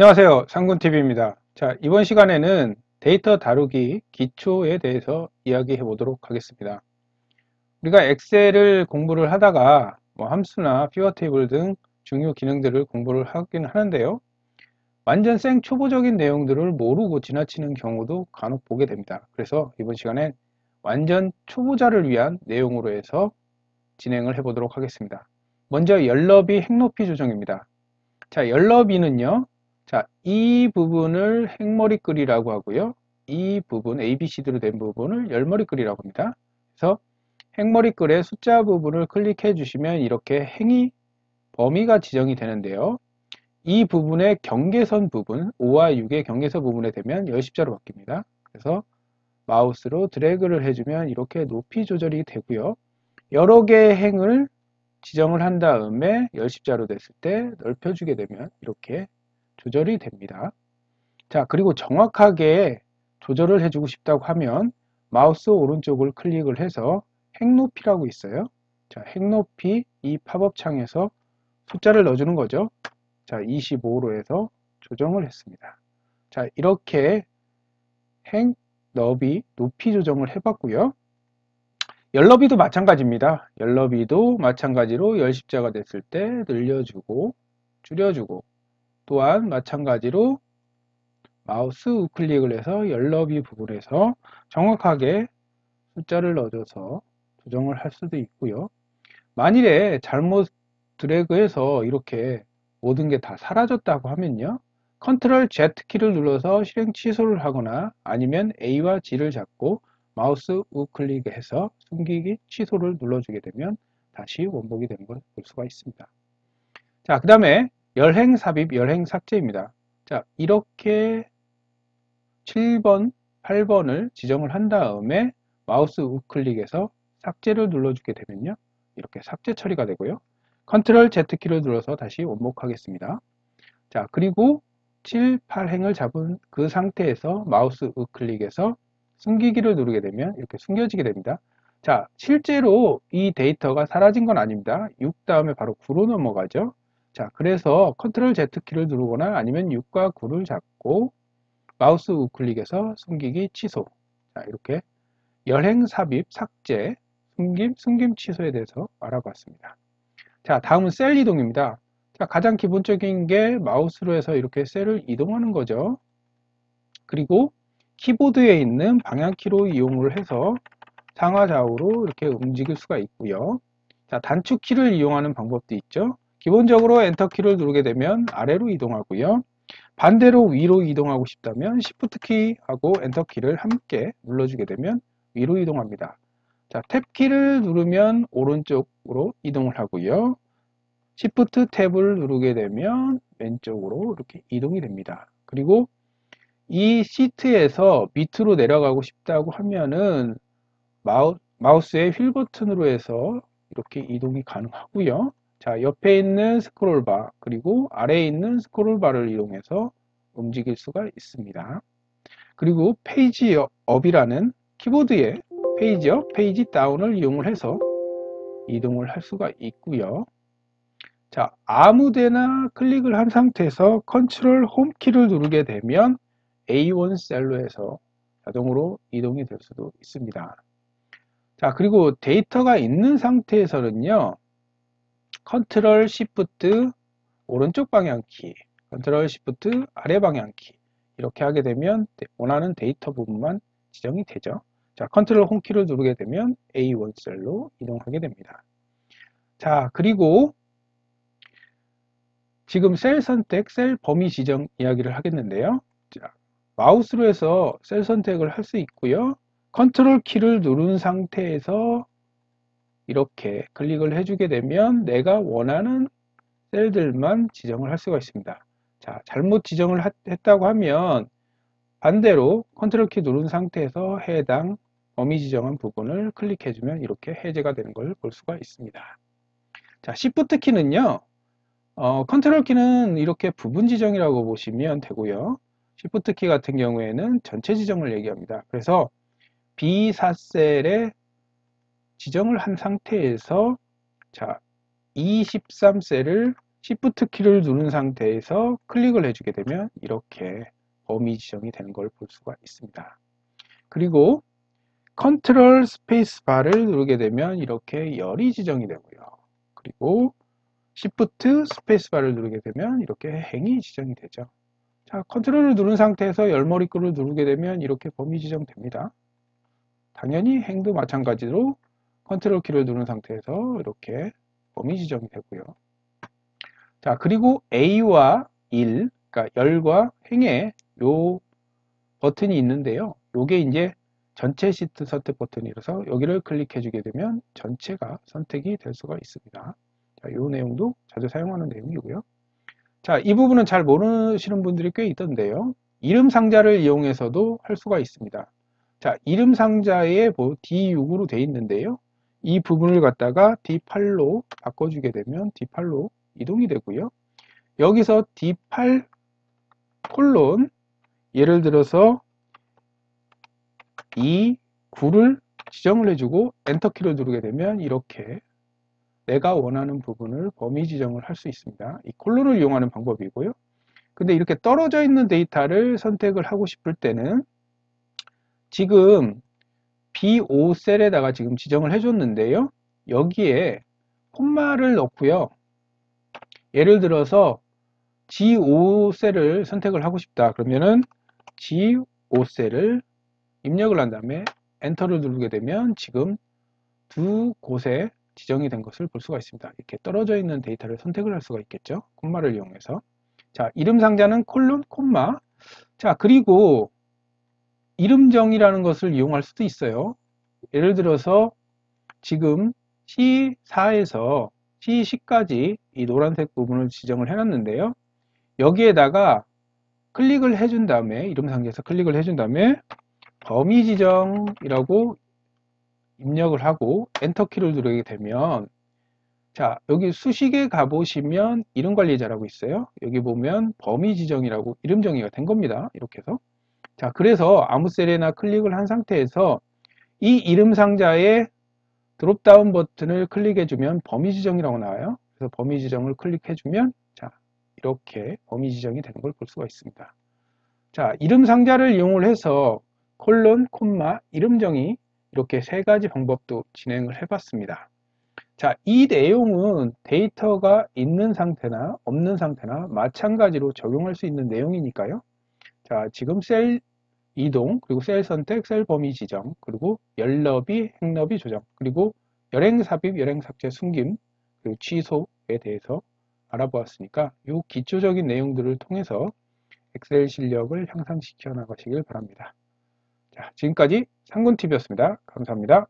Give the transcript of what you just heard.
안녕하세요. 상군TV입니다. 자, 이번 시간에는 데이터 다루기 기초에 대해서 이야기해 보도록 하겠습니다. 우리가 엑셀을 공부를 하다가 함수나 피벗 테이블 등 중요 기능들을 공부를 하긴 하는데요. 완전 생초보적인 내용들을 모르고 지나치는 경우도 간혹 보게 됩니다. 그래서 이번 시간엔 완전 초보자를 위한 내용으로 해서 진행을 해 보도록 하겠습니다. 먼저 열너비 행높이 조정입니다. 자, 열너비는요. 자, 이 부분을 행머리끌이라고 하고요. 이 부분, ABCD로 된 부분을 열머리끌이라고 합니다. 그래서 행머리끌의 숫자 부분을 클릭해 주시면 이렇게 행이 범위가 지정이 되는데요. 이 부분의 경계선 부분, 5와 6의 경계선 부분에 되면 열십자로 바뀝니다. 그래서 마우스로 드래그를 해주면 이렇게 높이 조절이 되고요. 여러 개의 행을 지정을 한 다음에 열십자로 됐을 때 넓혀주게 되면 이렇게 조절이 됩니다. 자, 그리고 정확하게 조절을 해주고 싶다고 하면 마우스 오른쪽을 클릭을 해서 행높이라고 있어요. 자, 행높이 이 팝업 창에서 숫자를 넣어주는 거죠. 자, 25로 해서 조정을 했습니다. 자, 이렇게 행, 너비, 높이 조정을 해봤고요. 열너비도 마찬가지입니다. 열너비도 마찬가지로 열십자가 됐을 때 늘려주고 줄여주고 또한 마찬가지로 마우스 우클릭을 해서 열너비 부분에서 정확하게 숫자를 넣어줘서 조정을 할 수도 있고요. 만일에 잘못 드래그해서 이렇게 모든 게 다 사라졌다고 하면요. 컨트롤 Z 키를 눌러서 실행 취소를 하거나 아니면 A와 G를 잡고 마우스 우클릭해서 숨기기 취소를 눌러주게 되면 다시 원복이 되는 걸 볼 수가 있습니다. 자, 그 다음에 열행 삽입, 열행 삭제입니다. 자, 이렇게 7번, 8번을 지정을 한 다음에 마우스 우클릭해서 삭제를 눌러주게 되면요. 이렇게 삭제 처리가 되고요. 컨트롤 Z키를 눌러서 다시 원복하겠습니다. 자, 그리고 7, 8행을 잡은 그 상태에서 마우스 우클릭해서 숨기기를 누르게 되면 이렇게 숨겨지게 됩니다. 자, 실제로 이 데이터가 사라진 건 아닙니다. 6 다음에 바로 9로 넘어가죠. 자, 그래서 컨트롤 Z키를 누르거나 아니면 6과 9를 잡고 마우스 우클릭해서 숨기기 취소. 자, 이렇게 열행 삽입 삭제 숨김 취소에 대해서 알아봤습니다. 자, 다음은 셀 이동입니다. 자, 가장 기본적인 게 마우스로 해서 이렇게 셀을 이동하는 거죠. 그리고 키보드에 있는 방향키로 이용을 해서 상하좌우로 이렇게 움직일 수가 있고요. 자, 단축키를 이용하는 방법도 있죠. 기본적으로 엔터키를 누르게 되면 아래로 이동하고요. 반대로 위로 이동하고 싶다면 Shift 키하고 엔터 키를 함께 눌러주게 되면 위로 이동합니다. 자, 탭 키를 누르면 오른쪽으로 이동을 하고요. Shift 탭을 누르게 되면 왼쪽으로 이렇게 이동이 됩니다. 그리고 이 시트에서 밑으로 내려가고 싶다고 하면은 마우스의 휠 버튼으로 해서 이렇게 이동이 가능하고요. 자, 옆에 있는 스크롤바 그리고 아래에 있는 스크롤바를 이용해서 움직일 수가 있습니다. 그리고 페이지 업이라는 키보드의 페이지 업, 페이지 다운을 이용을 해서 이동을 할 수가 있고요. 자, 아무데나 클릭을 한 상태에서 컨트롤 홈 키를 누르게 되면 A1 셀로 해서 자동으로 이동이 될 수도 있습니다. 자, 그리고 데이터가 있는 상태에서는요. 컨트롤 시프트 오른쪽 방향키, 컨트롤 시프트 아래 방향키 이렇게 하게 되면 원하는 데이터 부분만 지정이 되죠. 자, 컨트롤 홈키를 누르게 되면 A1 셀로 이동하게 됩니다. 자, 그리고 지금 셀 선택, 셀 범위 지정 이야기를 하겠는데요. 자, 마우스로 해서 셀 선택을 할 수 있고요. 컨트롤 키를 누른 상태에서 이렇게 클릭을 해주게 되면 내가 원하는 셀들만 지정을 할 수가 있습니다. 자, 잘못 지정을 했다고 하면 반대로 컨트롤 키 누른 상태에서 해당 범위 지정한 부분을 클릭해주면 이렇게 해제가 되는 걸 볼 수가 있습니다. 자, Shift 키는요, 컨트롤 키는 이렇게 부분 지정이라고 보시면 되고요. Shift 키 같은 경우에는 전체 지정을 얘기합니다. 그래서 B4셀에 지정을 한 상태에서 자, 23셀을 Shift 키를 누른 상태에서 클릭을 해주게 되면 이렇게 범위 지정이 되는 걸 볼 수가 있습니다. 그리고 컨트롤 스페이스 바를 누르게 되면 이렇게 열이 지정이 되고요. 그리고 Shift 스페이스 바를 누르게 되면 이렇게 행이 지정이 되죠. 자, 컨트롤을 누른 상태에서 열머리글을 누르게 되면 이렇게 범위 지정됩니다. 당연히 행도 마찬가지로 컨트롤 키를 누른 상태에서 이렇게 범위 지정이 되고요. 자, 그리고 A와 1, 그러니까 열과 행의 요 버튼이 있는데요. 요게 이제 전체 시트 선택 버튼이라서 여기를 클릭해 주게 되면 전체가 선택이 될 수가 있습니다. 자, 요 내용도 자주 사용하는 내용이고요. 자, 이 부분은 잘 모르시는 분들이 꽤 있던데요. 이름 상자를 이용해서도 할 수가 있습니다. 자, 이름 상자에 뭐 D6으로 되어 있는데요. 이 부분을 갖다가 D8로 바꿔주게 되면 D8로 이동이 되고요. 여기서 D8 콜론 예를 들어서 이 9를 지정을 해주고 엔터키를 누르게 되면 이렇게 내가 원하는 부분을 범위 지정을 할 수 있습니다. 이 콜론을 이용하는 방법이고요. 근데 이렇게 떨어져 있는 데이터를 선택을 하고 싶을 때는 지금 B5 셀에다가 지금 지정을 해줬는데요. 여기에 콤마를 넣고요. 예를 들어서 G5 셀을 선택을 하고 싶다. 그러면은 G5 셀을 입력을 한 다음에 엔터를 누르게 되면 지금 두 곳에 지정이 된 것을 볼 수가 있습니다. 이렇게 떨어져 있는 데이터를 선택을 할 수가 있겠죠. 콤마를 이용해서. 자, 이름 상자는 콜론, 콤마. 자, 그리고 이름정이라는 것을 이용할 수도 있어요. 예를 들어서 지금 C4에서 C10까지 이 노란색 부분을 지정을 해놨는데요. 여기에다가 클릭을 해준 다음에 이름 상자에서 클릭을 해준 다음에 범위 지정이라고 입력을 하고 엔터키를 누르게 되면 자, 여기 수식에 가보시면 이름 관리자라고 있어요. 여기 보면 범위 지정이라고 이름 정의가 된 겁니다. 이렇게 해서 자, 그래서 아무 셀에나 클릭을 한 상태에서 이 이름 상자에 드롭다운 버튼을 클릭해주면 범위 지정이라고 나와요. 그래서 범위 지정을 클릭해주면 자, 이렇게 범위 지정이 되는 걸 볼 수가 있습니다. 자, 이름 상자를 이용을 해서 콜론, 콤마, 이름 정의 이렇게 세 가지 방법도 진행을 해봤습니다. 자, 이 내용은 데이터가 있는 상태나 없는 상태나 마찬가지로 적용할 수 있는 내용이니까요. 자, 지금 셀 이동, 그리고 셀 선택, 셀 범위 지정, 그리고 열너비, 행너비 조정, 그리고 열행 삽입, 열행 삭제, 숨김, 그리고 취소에 대해서 알아보았으니까 이 기초적인 내용들을 통해서 엑셀 실력을 향상시켜 나가시길 바랍니다. 자, 지금까지 상군TV였습니다. 감사합니다.